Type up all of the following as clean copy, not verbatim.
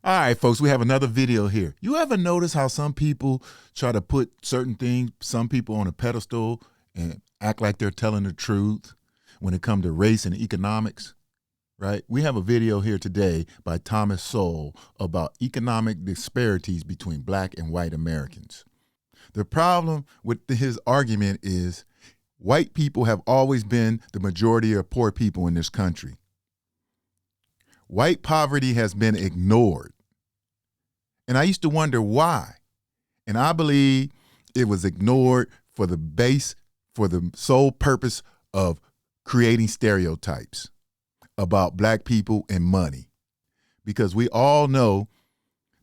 All right, folks, we have another video here. You ever notice how some people try to put certain things, some people on a pedestal and act like they're telling the truth when it comes to race and economics, right? We have a video here today by Thomas Sowell about economic disparities between black and white Americans. The problem with his argument is white people have always been the majority of poor people in this country. White poverty has been ignored. And I used to wonder why. And I believe it was ignored for the sole purpose of creating stereotypes about black people and money. Because we all know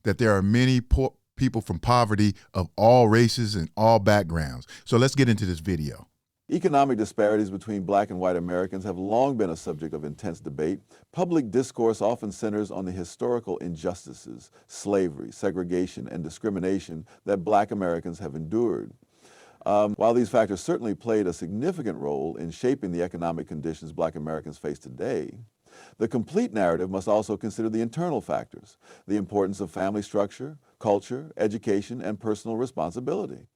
that there are many poor people from poverty of all races and all backgrounds. So let's get into this video. Economic disparities between black and white Americans have long been a subject of intense debate. Public discourse often centers on the historical injustices, slavery, segregation, and discrimination that black Americans have endured. While these factors certainly played a significant role in shaping the economic conditions black Americans face today, the complete narrative must also consider the internal factors, the importance of family structure, culture, education, and personal responsibility.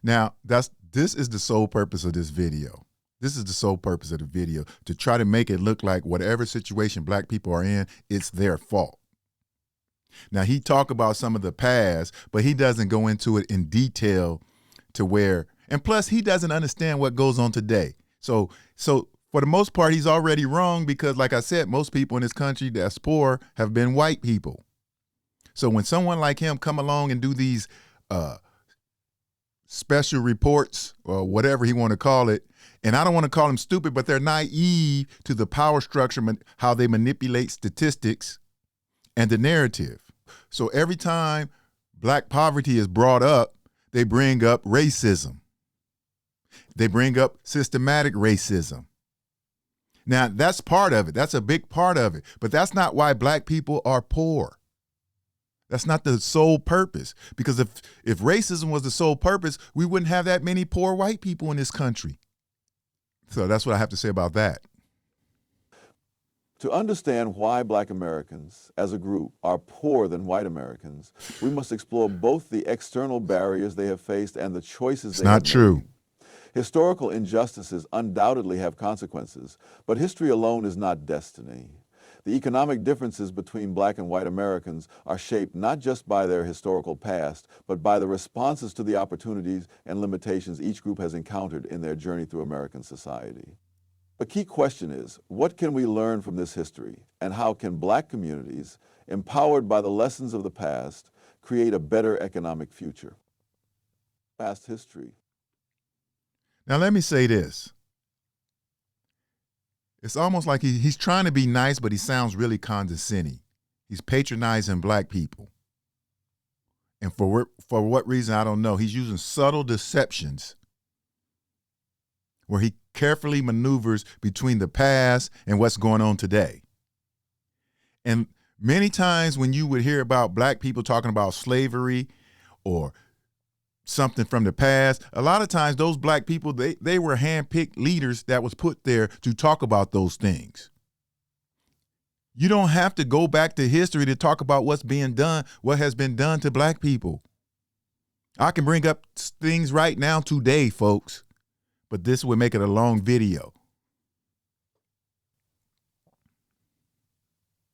Now, this is the sole purpose of this video. This is the sole purpose of the video, to try to make it look like whatever situation black people are in, it's their fault. Now, he talked about some of the past, but he doesn't go into it in detail to where, and plus he doesn't understand what goes on today. So for the most part, he's already wrong because, like I said, most people in this country that's poor have been white people. So when someone like him come along and do these special reports or whatever he want to call it, and I don't want to call them stupid, but they're naive to the power structure, how they manipulate statistics and the narrative. So every time black poverty is brought up, they bring up racism. They bring up systematic racism. Now, that's part of it. That's a big part of it. But that's not why black people are poor. That's not the sole purpose. Because if racism was the sole purpose, we wouldn't have that many poor white people in this country. So that's what I have to say about that. To understand why black Americans as a group are poorer than white Americans, we must explore both the external barriers they have faced and the choices they have made. It's not true. Historical injustices undoubtedly have consequences, but history alone is not destiny. The economic differences between black and white Americans are shaped not just by their historical past, but by the responses to the opportunities and limitations each group has encountered in their journey through American society. A key question is, what can we learn from this history, and how can black communities, empowered by the lessons of the past, create a better economic future? Past history. Now, let me say this. It's almost like he's trying to be nice, but he sounds really condescending. He's patronizing black people. And for what reason, I don't know. He's using subtle deceptions where he carefully maneuvers between the past and what's going on today. And many times when you would hear about black people talking about slavery or something from the past, a lot of times those black people, they were handpicked leaders that was put there to talk about those things. You don't have to go back to history to talk about what's being done, what has been done to black people. I can bring up things right now today, folks, but this would make it a long video.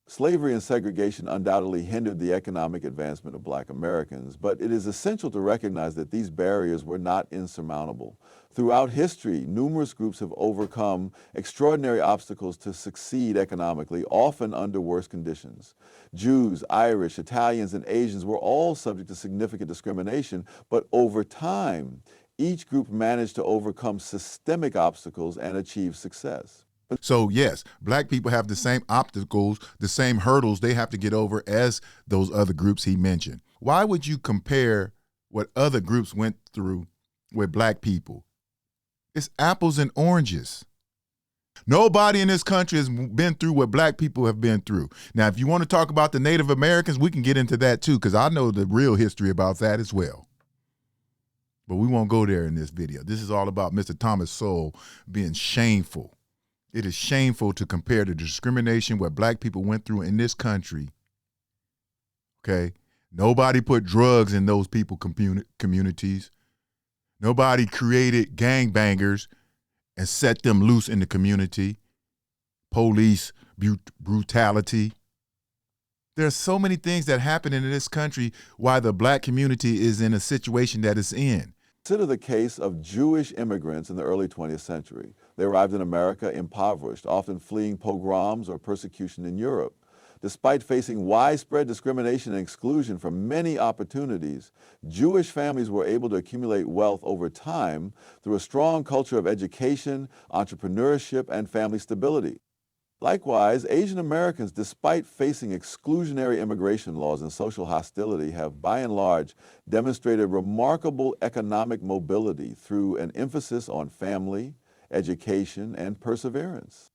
Slavery and segregation undoubtedly hindered the economic advancement of black Americans, but it is essential to recognize that these barriers were not insurmountable. Throughout history, numerous groups have overcome extraordinary obstacles to succeed economically, often under worse conditions. Jews, Irish, Italians, and Asians were all subject to significant discrimination, but over time, each group managed to overcome systemic obstacles and achieve success. So yes, black people have the same obstacles, the same hurdles they have to get over as those other groups he mentioned. Why would you compare what other groups went through with black people? It's apples and oranges. Nobody in this country has been through what black people have been through. Now, if you want to talk about the Native Americans, we can get into that too, because I know the real history about that as well. But we won't go there in this video. This is all about Mr. Thomas Sowell being shameful. It is shameful to compare the discrimination what black people went through in this country okay? Nobody put drugs in those people communities. Nobody created gangbangers and set them loose in the community. Police brutality. There's so many things that happen in this country why the black community is in a situation that it's in. Consider the case of Jewish immigrants in the early 20th century. They arrived in America impoverished, often fleeing pogroms or persecution in Europe. Despite facing widespread discrimination and exclusion from many opportunities, Jewish families were able to accumulate wealth over time through a strong culture of education, entrepreneurship, and family stability. Likewise, Asian Americans, despite facing exclusionary immigration laws and social hostility, have by and large demonstrated remarkable economic mobility through an emphasis on family, education, and perseverance.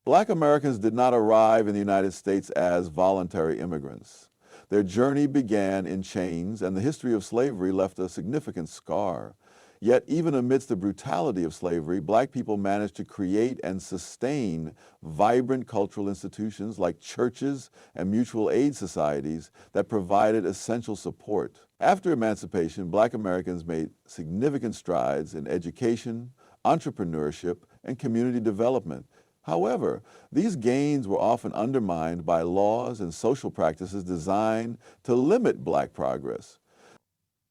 Black Americans did not arrive in the United States as voluntary immigrants. Their journey began in chains, and the history of slavery left a significant scar. Yet, even amidst the brutality of slavery, black people managed to create and sustain vibrant cultural institutions like churches and mutual aid societies that provided essential support. After emancipation, black Americans made significant strides in education, entrepreneurship, and community development. However, these gains were often undermined by laws and social practices designed to limit black progress.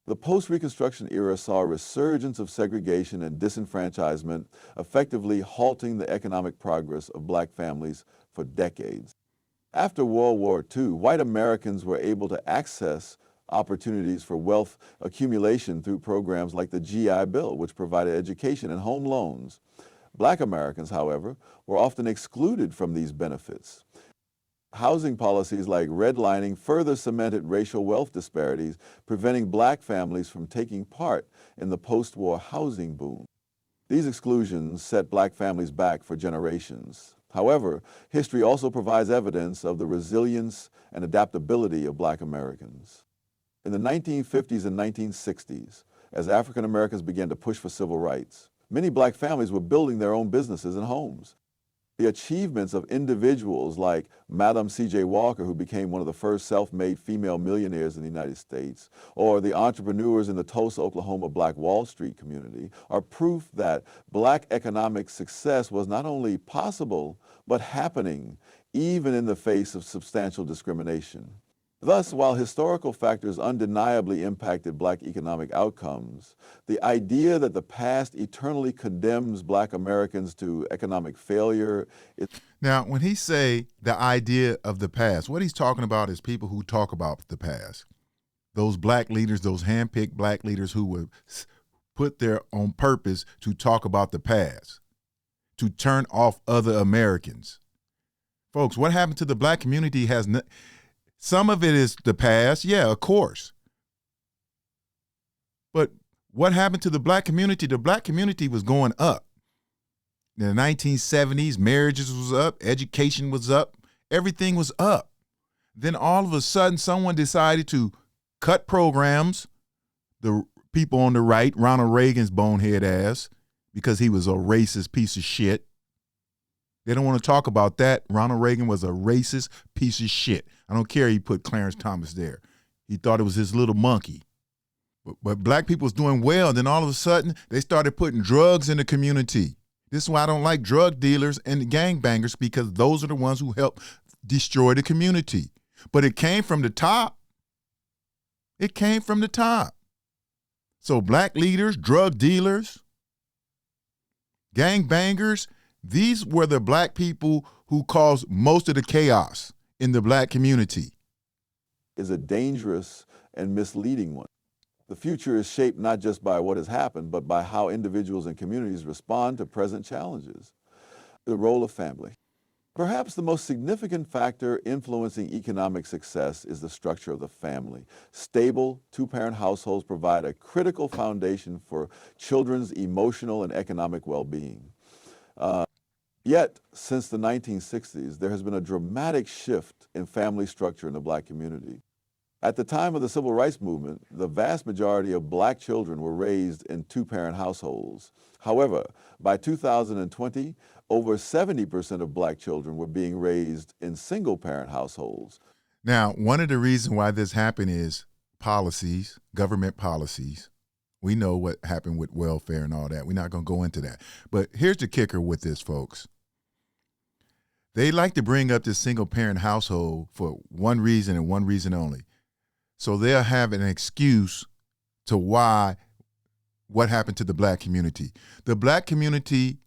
The post-Reconstruction era saw a resurgence of segregation and disenfranchisement, effectively halting the economic progress of black families for decades. After World War II, white Americans were able to access opportunities for wealth accumulation through programs like the GI Bill, which provided education and home loans. Black Americans, however, were often excluded from these benefits. Housing policies like redlining further cemented racial wealth disparities, preventing black families from taking part in the post-war housing boom. These exclusions set black families back for generations. However, history also provides evidence of the resilience and adaptability of black Americans. In the 1950s and 1960s, as African Americans began to push for civil rights, many black families were building their own businesses and homes. The achievements of individuals like Madam C.J. Walker, who became one of the first self-made female millionaires in the United States, or the entrepreneurs in the Tulsa, Oklahoma Black Wall Street community, are proof that black economic success was not only possible, but happening, even in the face of substantial discrimination. Thus, while historical factors undeniably impacted black economic outcomes, the idea that the past eternally condemns black Americans to economic failure is... Now, when he say the idea of the past, what he's talking about is people who talk about the past. Those black leaders, those handpicked black leaders who would put there on purpose to talk about the past, to turn off other Americans. Folks, what happened to the black community has not... Some of it is the past, yeah, of course. But what happened to the black community? The black community was going up. In the 1970s, marriages was up, education was up, everything was up. Then all of a sudden, someone decided to cut programs, the people on the right, Ronald Reagan's bonehead ass, because he was a racist piece of shit. They don't want to talk about that. Ronald Reagan was a racist piece of shit. I don't care he put Clarence Thomas there. He thought it was his little monkey. But black people was doing well. Then all of a sudden, they started putting drugs in the community. This is why I don't like drug dealers and gangbangers, because those are the ones who help destroy the community. But it came from the top. It came from the top. So black leaders, drug dealers, gangbangers, these were the black people who caused most of the chaos in the black community. Is a dangerous and misleading one. The future is shaped not just by what has happened, but by how individuals and communities respond to present challenges. The role of family. Perhaps the most significant factor influencing economic success is the structure of the family. Stable two-parent households provide a critical foundation for children's emotional and economic well-being. Yet, since the 1960s, there has been a dramatic shift in family structure in the black community. At the time of the Civil Rights Movement, the vast majority of black children were raised in two-parent households. However, by 2020, over 70% of black children were being raised in single-parent households. Now, one of the reasons why this happened is policies, government policies. We know what happened with welfare and all that. We're not going to go into that. But here's the kicker with this, folks. They like to bring up this single parent household for one reason and one reason only. So they'll have an excuse to why what happened to the black community. The black community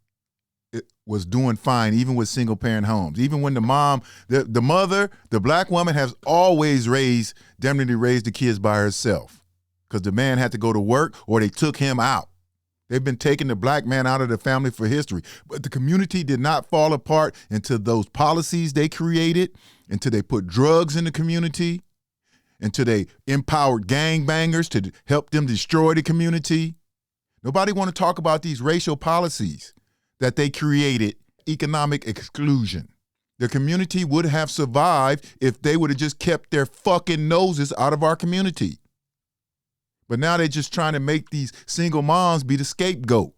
was doing fine even with single parent homes. Even when the mom, the mother, the black woman has always definitely raised the kids by herself because the man had to go to work or they took him out. They've been taking the black man out of the family for history. But the community did not fall apart until those policies they created, until they put drugs in the community, until they empowered gangbangers to help them destroy the community. Nobody want to talk about these racial policies that they created, economic exclusion. The community would have survived if they would have just kept their fucking noses out of our community. But now they're just trying to make these single moms be the scapegoat.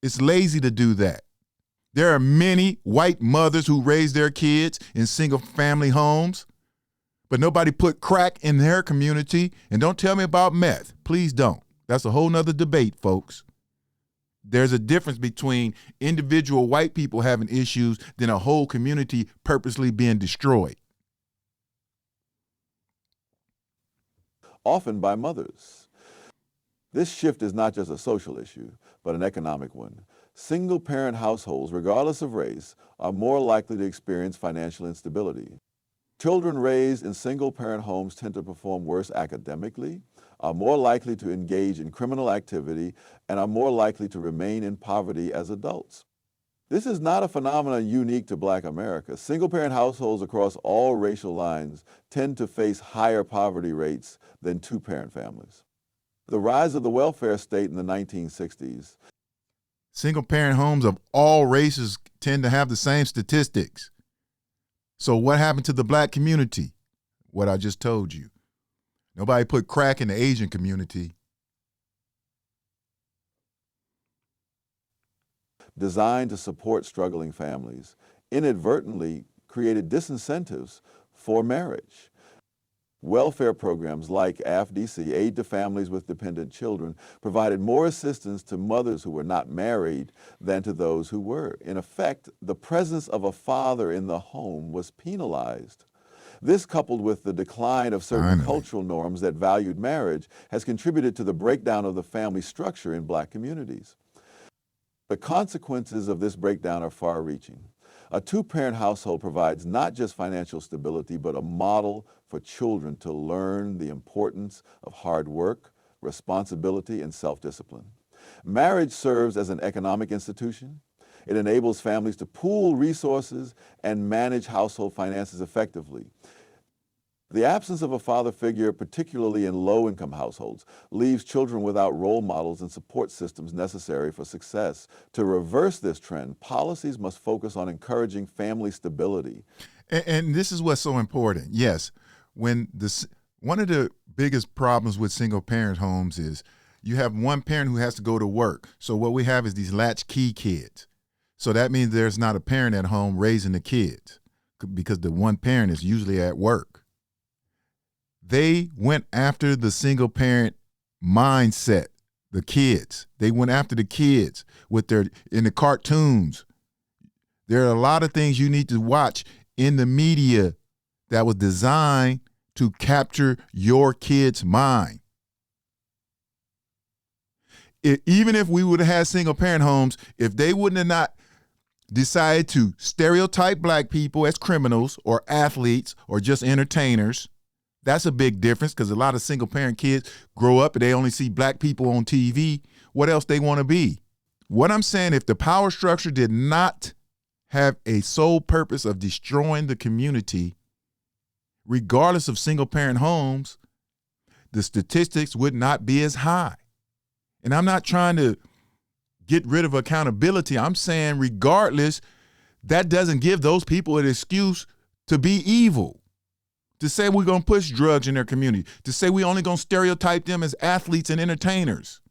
It's lazy to do that. There are many white mothers who raise their kids in single family homes, but nobody put crack in their community. And don't tell me about meth. Please don't. That's a whole nother debate, folks. There's a difference between individual white people having issues than a whole community purposely being destroyed. Often by mothers. This shift is not just a social issue, but an economic one. Single-parent households, regardless of race, are more likely to experience financial instability. Children raised in single-parent homes tend to perform worse academically, are more likely to engage in criminal activity, and are more likely to remain in poverty as adults. This is not a phenomenon unique to Black America. Single-parent households across all racial lines tend to face higher poverty rates than two-parent families. The rise of the welfare state in the 1960s. Single-parent homes of all races tend to have the same statistics. So what happened to the black community? What I just told you. Nobody put crack in the Asian community. Designed to support struggling families, inadvertently created disincentives for marriage. Welfare programs like AFDC, Aid to Families with Dependent Children, provided more assistance to mothers who were not married than to those who were. In effect, the presence of a father in the home was penalized. This, coupled with the decline of certain cultural norms that valued marriage, has contributed to the breakdown of the family structure in Black communities. The consequences of this breakdown are far-reaching. A two-parent household provides not just financial stability, but a model for children to learn the importance of hard work, responsibility, and self-discipline. Marriage serves as an economic institution. It enables families to pool resources and manage household finances effectively. The absence of a father figure, particularly in low-income households, leaves children without role models and support systems necessary for success. To reverse this trend, policies must focus on encouraging family stability. And this is what's so important. Yes, one of the biggest problems with single-parent homes is you have one parent who has to go to work. So what we have is these latchkey kids. So that means there's not a parent at home raising the kids because the one parent is usually at work. They went after the single parent mindset, the kids. They went after the kids in the cartoons. There are a lot of things you need to watch in the media that was designed to capture your kid's mind. Even if we would have had single parent homes, if they wouldn't have not decided to stereotype Black people as criminals or athletes or just entertainers, that's a big difference because a lot of single parent kids grow up and they only see Black people on TV. What else they want to be? What I'm saying, if the power structure did not have a sole purpose of destroying the community, regardless of single parent homes, the statistics would not be as high. And I'm not trying to get rid of accountability. I'm saying regardless, that doesn't give those people an excuse to be evil. To say we're going to push drugs in their community, to say we're only going to stereotype them as athletes and entertainers.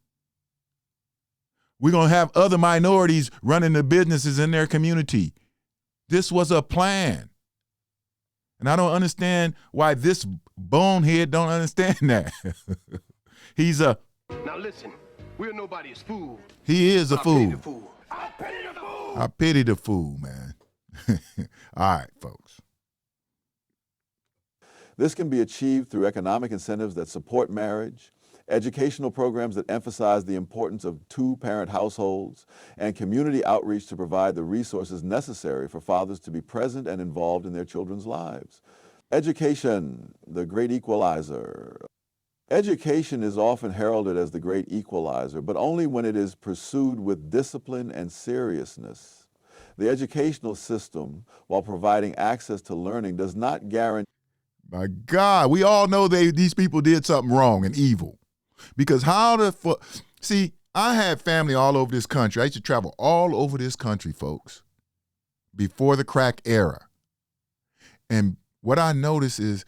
We're going to have other minorities running the businesses in their community. This was a plan. And I don't understand why this bonehead don't understand that. He's a... Now listen, we're nobody's fool. He is a I pity fool. the fool. I pity the fool. I pity the fool, man. All right, folks. This can be achieved through economic incentives that support marriage, educational programs that emphasize the importance of two-parent households, and community outreach to provide the resources necessary for fathers to be present and involved in their children's lives. Education, the great equalizer. Education is often heralded as the great equalizer, but only when it is pursued with discipline and seriousness. The educational system, while providing access to learning, does not guarantee... My God, we all know these people did something wrong and evil. Because see, I had family all over this country. I used to travel all over this country, folks, before the crack era. And what I noticed is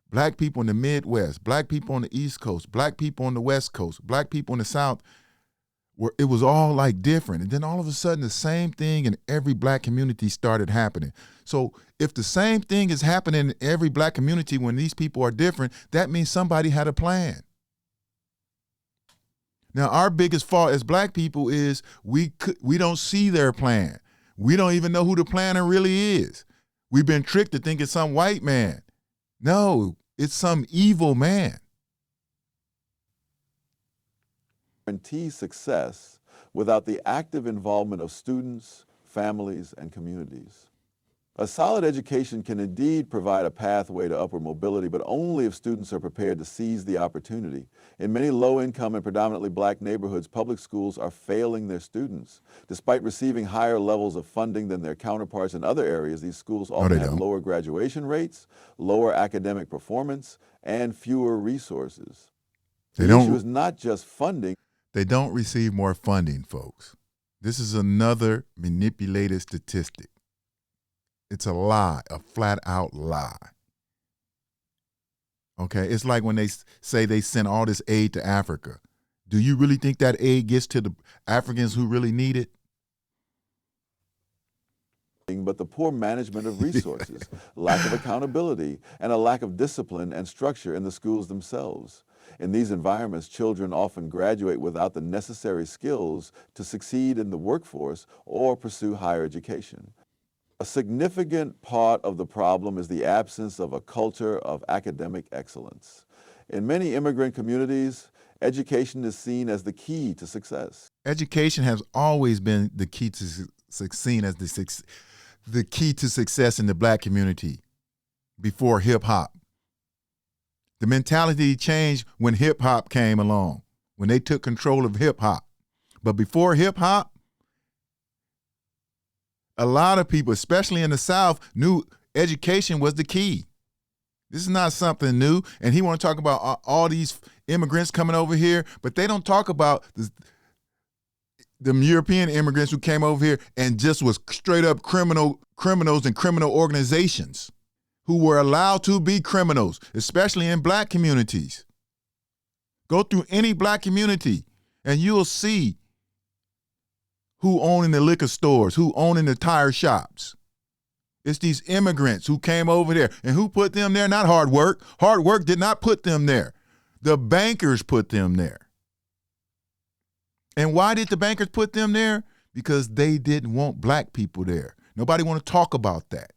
black people in the Midwest, black people on the East Coast, black people on the West Coast, black people in the South, it was all like different. And then all of a sudden, the same thing in every black community started happening. So if the same thing is happening in every black community when these people are different, that means somebody had a plan. Now, our biggest fault as black people is we don't see their plan. We don't even know who the planner really is. We've been tricked to think it's some white man. No, it's some evil man. Guarantee success without the active involvement of students, families, and communities. A solid education can indeed provide a pathway to upward mobility, but only if students are prepared to seize the opportunity. In many low-income and predominantly black neighborhoods, public schools are failing their students. Despite receiving higher levels of funding than their counterparts in other areas, these schools often have lower graduation rates, lower academic performance, and fewer resources. The issue is not just funding. They don't receive more funding, folks. This is another manipulated statistic. It's a lie, a flat-out lie. Okay, it's like when they say they send all this aid to Africa. Do you really think that aid gets to the Africans who really need it? But the poor management of resources, lack of accountability, and a lack of discipline and structure in the schools themselves. In these environments, children often graduate without the necessary skills to succeed in the workforce or pursue higher education. A significant part of the problem is the absence of a culture of academic excellence. In many immigrant communities, education is seen as the key to success. Education has always been the key to seen as the key to success in the black community before hip-hop. The mentality changed when hip-hop came along, when they took control of hip-hop. But before hip-hop, a lot of people, especially in the South, knew education was the key. This is not something new. And he want to talk about all these immigrants coming over here, but they don't talk about the European immigrants who came over here and just was straight up criminals and criminal organizations who were allowed to be criminals, especially in black communities. Go through any black community and you'll see who owning the liquor stores, who owning the tire shops. It's these immigrants who came over there. And who put them there? Not hard work. Hard work did not put them there. The bankers put them there. And why did the bankers put them there? Because they didn't want black people there. Nobody want to talk about that.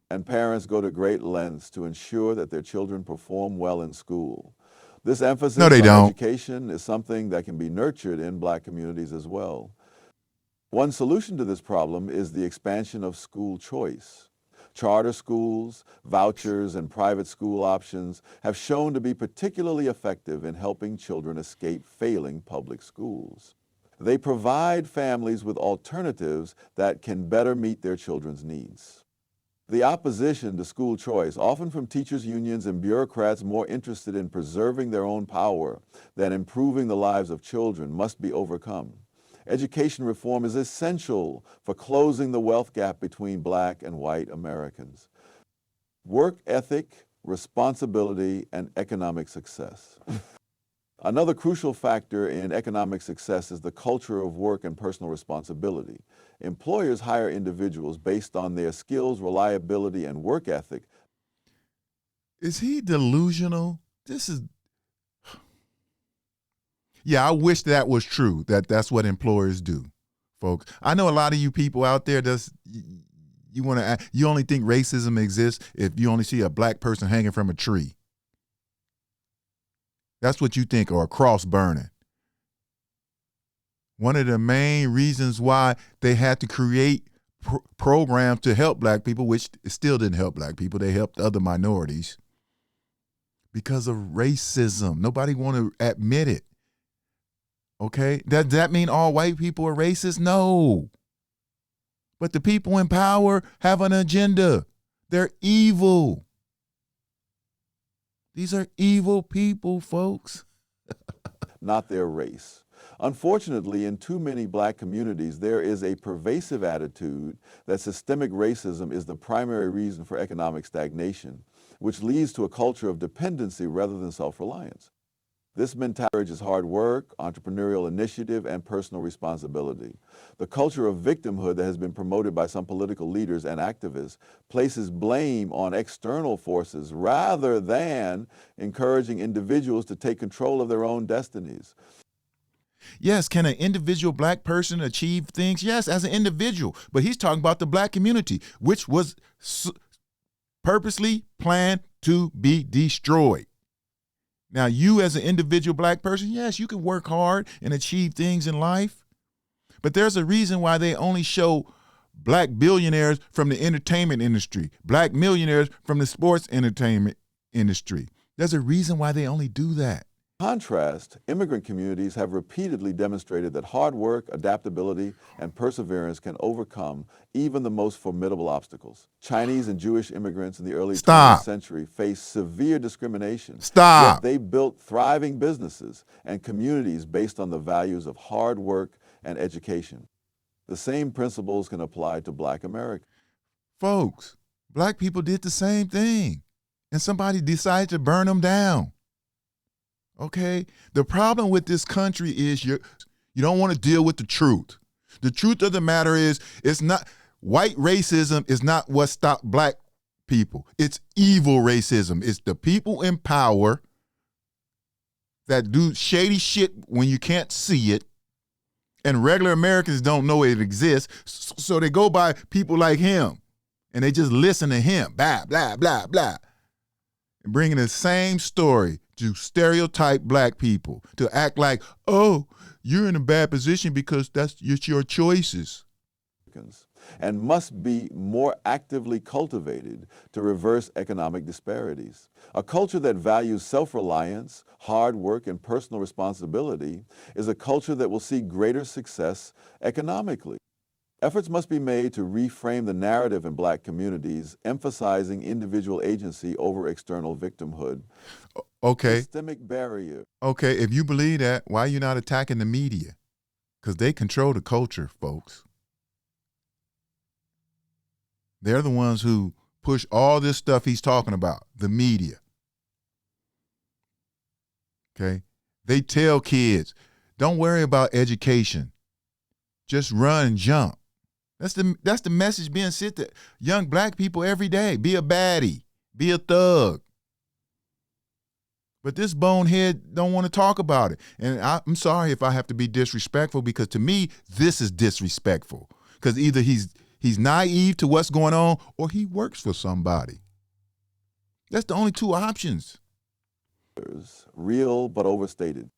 And parents go to great lengths to ensure that their children perform well in school. This emphasis on education is something that can be nurtured in black communities as well. One solution to this problem is the expansion of school choice. Charter schools, vouchers, and private school options have shown to be particularly effective in helping children escape failing public schools. They provide families with alternatives that can better meet their children's needs. The opposition to school choice, often from teachers' unions and bureaucrats more interested in preserving their own power than improving the lives of children, must be overcome. Education reform is essential for closing the wealth gap between black and white Americans. Work ethic, responsibility, and economic success. Another crucial factor in economic success is the culture of work and personal responsibility. Employers hire individuals based on their skills, reliability, and work ethic, Is he delusional? This is, yeah, I wish that was true, that's what employers do, folks. I know a lot of you people out there you only think racism exists if you only see a black person hanging from a tree. That's what you think, or a cross burning. One of the main reasons why they had to create programs to help black people, which still didn't help black people, they helped other minorities, because of racism. Nobody want to admit it. Okay? Does that mean all white people are racist? No. But the people in power have an agenda. They're evil. These are evil people, folks. Not their race. Unfortunately, in too many black communities, there is a pervasive attitude that systemic racism is the primary reason for economic stagnation, which leads to a culture of dependency rather than self-reliance. This mentality encourages hard work, entrepreneurial initiative, and personal responsibility. The culture of victimhood that has been promoted by some political leaders and activists places blame on external forces rather than encouraging individuals to take control of their own destinies. Yes, can an individual black person achieve things? Yes, as an individual. But he's talking about the black community, which was purposely planned to be destroyed. Now, you as an individual black person, yes, you can work hard and achieve things in life. But there's a reason why they only show black billionaires from the entertainment industry, black millionaires from the sports entertainment industry. There's a reason why they only do that. In contrast, immigrant communities have repeatedly demonstrated that hard work, adaptability, and perseverance can overcome even the most formidable obstacles. Chinese and Jewish immigrants in the early 20th century faced severe discrimination. Yet they built thriving businesses and communities based on the values of hard work and education. The same principles can apply to black Americans. Folks, black people did the same thing, and somebody decided to burn them down. Okay? The problem with this country is you don't want to deal with the truth. The truth of the matter is, it's not white racism is not what stopped black people. It's evil racism. It's the people in power that do shady shit when you can't see it, and regular Americans don't know it exists, so they go by people like him, and they just listen to him, blah, blah, blah, blah, and bringing the same story to stereotype black people, to act like, oh, you're in a bad position because it's your choices. And must be more actively cultivated to reverse economic disparities. A culture that values self-reliance, hard work, and personal responsibility is a culture that will see greater success economically. Efforts must be made to reframe the narrative in black communities, emphasizing individual agency over external victimhood. Okay. Systemic barrier. Okay, if you believe that, why are you not attacking the media? Because they control the culture, folks. They're the ones who push all this stuff he's talking about, the media. Okay? They tell kids, don't worry about education. Just run and jump. That's the message being sent to young black people every day. Be a baddie. Be a thug. But this bonehead don't want to talk about it. And I'm sorry if I have to be disrespectful, because to me, this is disrespectful. Because either he's naive to what's going on, or he works for somebody. That's the only two options. Real but overstated.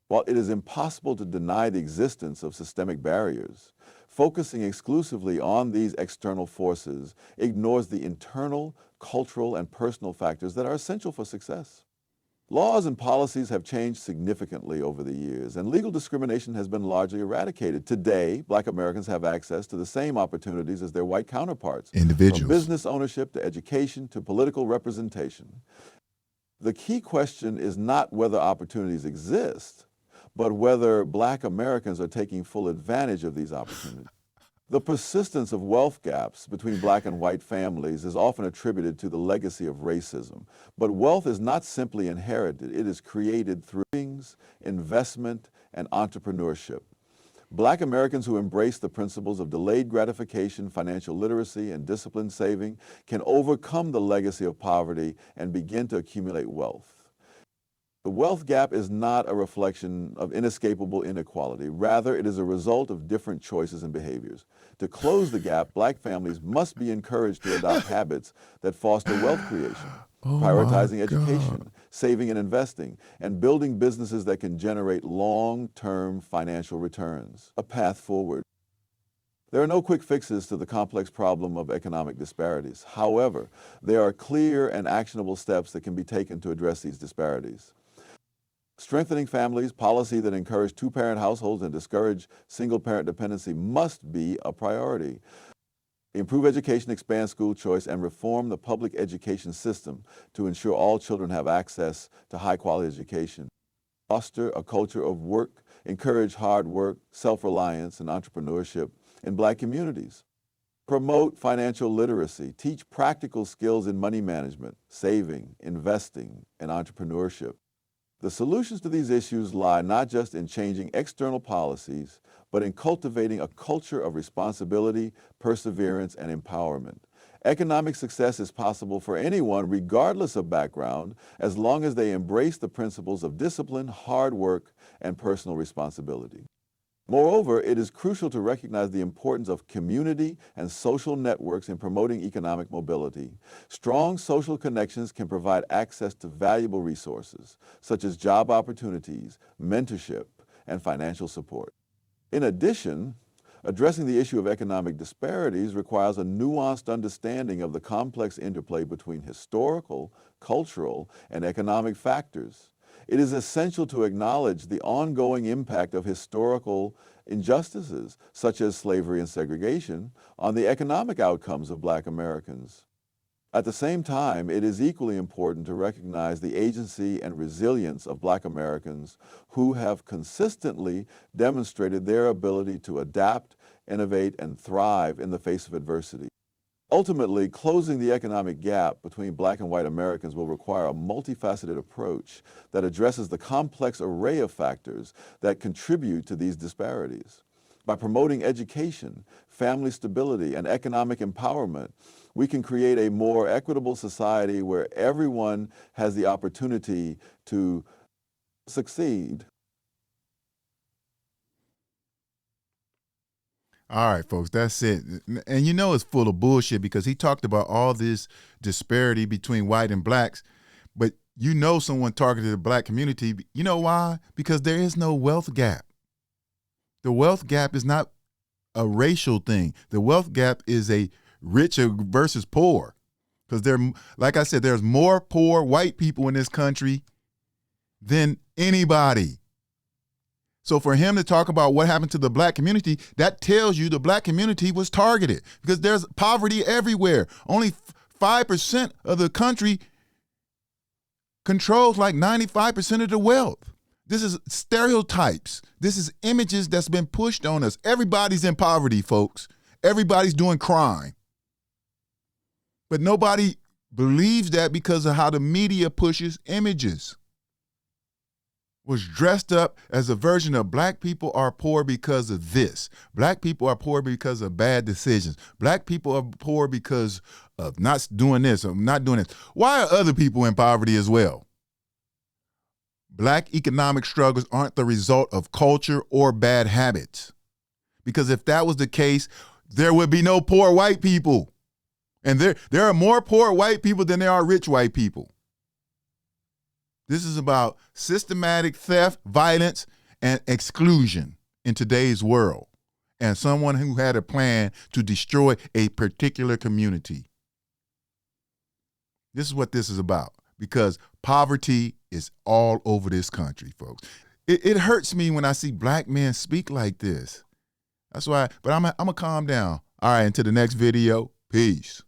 While it is impossible to deny the existence of systemic barriers, focusing exclusively on these external forces ignores the internal, cultural, and personal factors that are essential for success. Laws and policies have changed significantly over the years, and legal discrimination has been largely eradicated. Today, black Americans have access to the same opportunities as their white counterparts. Individuals. From business ownership to education to political representation. The key question is not whether opportunities exist, but whether black Americans are taking full advantage of these opportunities. The persistence of wealth gaps between black and white families is often attributed to the legacy of racism. But wealth is not simply inherited. It is created through investment and entrepreneurship. Black Americans who embrace the principles of delayed gratification, financial literacy, and disciplined saving can overcome the legacy of poverty and begin to accumulate wealth. The wealth gap is not a reflection of inescapable inequality. Rather, it is a result of different choices and behaviors. To close the gap, Black families must be encouraged to adopt habits that foster wealth creation, prioritizing education, saving and investing, and building businesses that can generate long-term financial returns. A path forward. There are no quick fixes to the complex problem of economic disparities. However, there are clear and actionable steps that can be taken to address these disparities. Strengthening families, policy that encourage two-parent households and discourage single-parent dependency must be a priority. Improve education, expand school choice, and reform the public education system to ensure all children have access to high-quality education. Foster a culture of work, encourage hard work, self-reliance, and entrepreneurship in Black communities. Promote financial literacy, teach practical skills in money management, saving, investing, and entrepreneurship. The solutions to these issues lie not just in changing external policies, but in cultivating a culture of responsibility, perseverance, and empowerment. Economic success is possible for anyone, regardless of background, as long as they embrace the principles of discipline, hard work, and personal responsibility. Moreover, it is crucial to recognize the importance of community and social networks in promoting economic mobility. Strong social connections can provide access to valuable resources, such as job opportunities, mentorship, and financial support. In addition, addressing the issue of economic disparities requires a nuanced understanding of the complex interplay between historical, cultural, and economic factors. It is essential to acknowledge the ongoing impact of historical injustices, such as slavery and segregation, on the economic outcomes of Black Americans. At the same time, it is equally important to recognize the agency and resilience of Black Americans who have consistently demonstrated their ability to adapt, innovate, and thrive in the face of adversity. Ultimately, closing the economic gap between Black and white Americans will require a multifaceted approach that addresses the complex array of factors that contribute to these disparities. By promoting education, family stability, and economic empowerment, we can create a more equitable society where everyone has the opportunity to succeed. All right, folks, that's it. And you know it's full of bullshit because he talked about all this disparity between white and blacks, but you know someone targeted the Black community. You know why? Because there is no wealth gap. The wealth gap is not a racial thing. The wealth gap is a rich versus poor. Because like I said, there's more poor white people in this country than anybody. So for him to talk about what happened to the Black community, that tells you the Black community was targeted because there's poverty everywhere. Only 5% of the country controls like 95% of the wealth. This is stereotypes. This is images that's been pushed on us. Everybody's in poverty, folks. Everybody's doing crime. But nobody believes that because of how the media pushes images. Was dressed up as a version of Black people are poor because of this. Black people are poor because of bad decisions. Black people are poor because of not doing this or not doing this. Why are other people in poverty as well? Black economic struggles aren't the result of culture or bad habits. Because if that was the case, there would be no poor white people. And there are more poor white people than there are rich white people. This is about systematic theft, violence, and exclusion in today's world, and someone who had a plan to destroy a particular community. This is what this is about, because poverty is all over this country, folks. It hurts me when I see Black men speak like this. That's why, but I'm gonna calm down. All right, until the next video, peace.